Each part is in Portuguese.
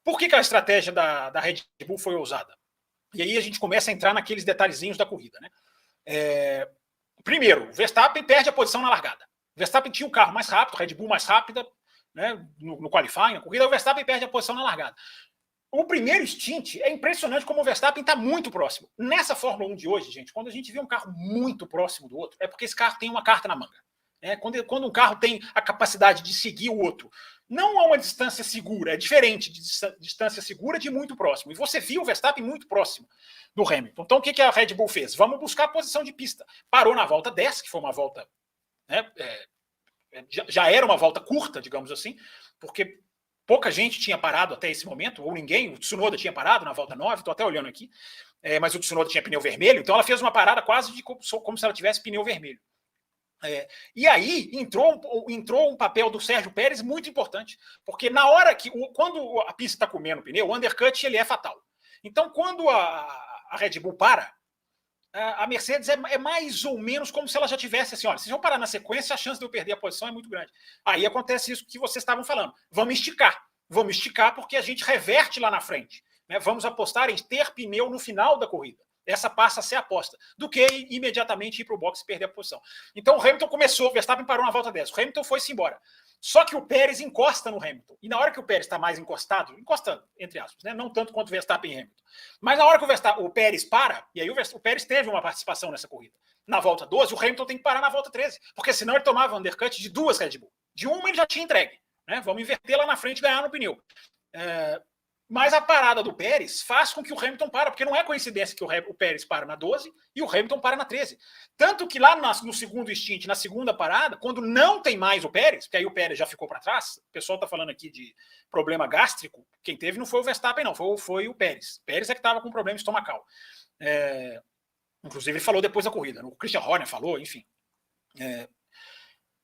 Por que a estratégia da Red Bull foi ousada? E aí a gente começa a entrar naqueles detalhezinhos da corrida, né? Primeiro, o Verstappen perde a posição na largada. O Verstappen tinha um carro mais rápido, Red Bull mais rápida, né, no qualifying, na corrida, o Verstappen perde a posição na largada. O primeiro stint é impressionante como o Verstappen está muito próximo. Nessa Fórmula 1 de hoje, gente, quando a gente vê um carro muito próximo do outro, é porque esse carro tem uma carta na manga. Quando um carro tem a capacidade de seguir o outro, não há uma distância segura, é diferente de distância segura de muito próximo. E você viu o Verstappen muito próximo do Hamilton. Então o que a Red Bull fez? Vamos buscar a posição de pista. Parou na volta 10, que foi uma volta, né, já era uma volta curta, digamos assim, porque pouca gente tinha parado até esse momento, ou ninguém. O Tsunoda tinha parado na volta 9, estou até olhando aqui, mas o Tsunoda tinha pneu vermelho, então ela fez uma parada quase como se ela tivesse pneu vermelho. E aí entrou um papel do Sérgio Pérez muito importante, porque na hora quando a pista está comendo o pneu, o undercut ele é fatal. Então, quando a Red Bull para, a Mercedes é mais ou menos como se ela já tivesse assim, olha, se vão parar na sequência, a chance de eu perder a posição é muito grande. Aí acontece isso que vocês estavam falando. Vamos esticar porque a gente reverte lá na frente. Né? Vamos apostar em ter pneu no final da corrida. Essa passa a ser a aposta, do que imediatamente ir para o box e perder a posição. Então o Hamilton começou, o Verstappen parou na volta 10, o Hamilton foi-se embora. Só que o Pérez encosta no Hamilton. E na hora que o Pérez está mais encostado, entre aspas, né? Não tanto quanto o Verstappen e Hamilton, mas na hora que o Pérez para, e aí o Pérez teve uma participação nessa corrida. Na volta 12, o Hamilton tem que parar na volta 13, porque senão ele tomava undercut de 2 Red Bull. De uma ele já tinha entregue. Né? Vamos inverter lá na frente e ganhar no pneu. Mas a parada do Pérez faz com que o Hamilton para, porque não é coincidência que o Pérez para na 12 e o Hamilton para na 13. Tanto que lá no segundo stint, na segunda parada, quando não tem mais o Pérez, porque aí o Pérez já ficou para trás, o pessoal está falando aqui de problema gástrico, quem teve não foi o Verstappen, não, foi o Pérez. O Pérez é que estava com problema estomacal. Inclusive ele falou depois da corrida, o Christian Horner falou, enfim.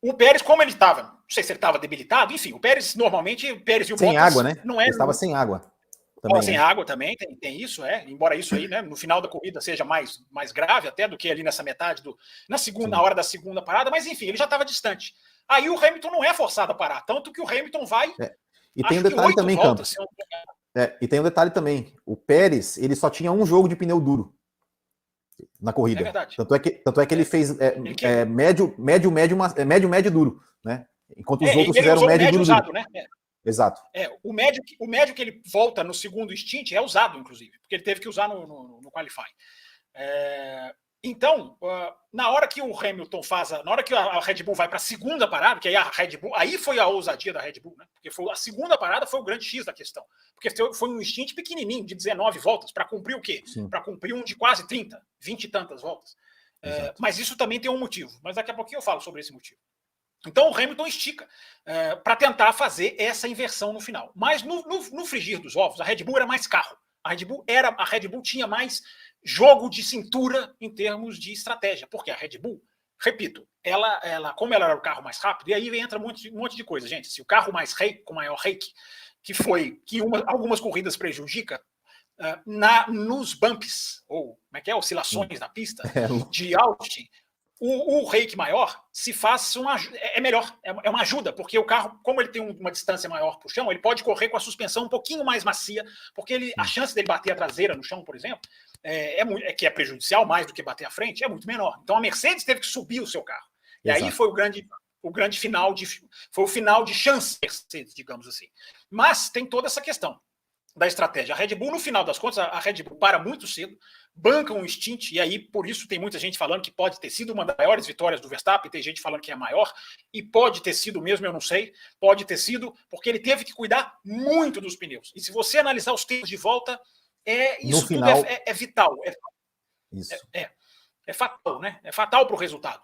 O Pérez, como ele estava, não sei se ele estava debilitado, enfim, o Pérez normalmente, o Pérez e o sem Bottas, água, né? Não é, ele estava sem água. Também, sem água também, tem isso, embora isso aí, né, no final da corrida seja mais grave até do que ali nessa metade, na hora da segunda parada, mas enfim, ele já estava distante. Aí o Hamilton não é forçado a parar, tanto que o Hamilton vai... E tem um detalhe também, Campos. E tem um detalhe também, o Pérez, ele só tinha um jogo de pneu duro na corrida. É verdade. Tanto é que ele fez médio duro, né? Enquanto os outros fizeram médio duro. Usado, né? Exato. O médio que ele volta no segundo stint é usado, inclusive, porque ele teve que usar no qualifying. Então, na hora que o Hamilton na hora que a Red Bull vai para a segunda parada, que aí a Red Bull, aí foi a ousadia da Red Bull, né? Porque a segunda parada foi o grande X da questão. Porque foi um stint pequenininho, de 19 voltas, para cumprir o quê? Para cumprir um de quase 30, 20 e tantas voltas. Mas isso também tem um motivo, mas daqui a pouquinho eu falo sobre esse motivo. Então o Hamilton estica para tentar fazer essa inversão no final. Mas no frigir dos ovos, a Red Bull era mais carro. A Red Bull tinha mais jogo de cintura em termos de estratégia. Porque a Red Bull, repito, como ela era o carro mais rápido, e aí entra um monte de coisa, gente. Se o carro com maior rake, que algumas corridas prejudica, nos bumps, ou como é que é? Oscilações da pista, de Austin, o rake maior se faz melhor, é uma ajuda, porque o carro, como ele tem uma distância maior para o chão, ele pode correr com a suspensão um pouquinho mais macia, porque a chance dele bater a traseira no chão, por exemplo, que é prejudicial mais do que bater a frente, é muito menor. Então a Mercedes teve que subir o seu carro. E aí foi o grande final foi o final de chance Mercedes, digamos assim. Mas tem toda essa questão da estratégia. A Red Bull, no final das contas, a Red Bull para muito cedo, banca um stint, e aí por isso tem muita gente falando que pode ter sido uma das maiores vitórias do Verstappen, tem gente falando que é a maior, e pode ter sido mesmo, eu não sei, pode ter sido, porque ele teve que cuidar muito dos pneus. E se você analisar os tempos de volta, isso tudo é vital. É fatal, né? É fatal para o resultado.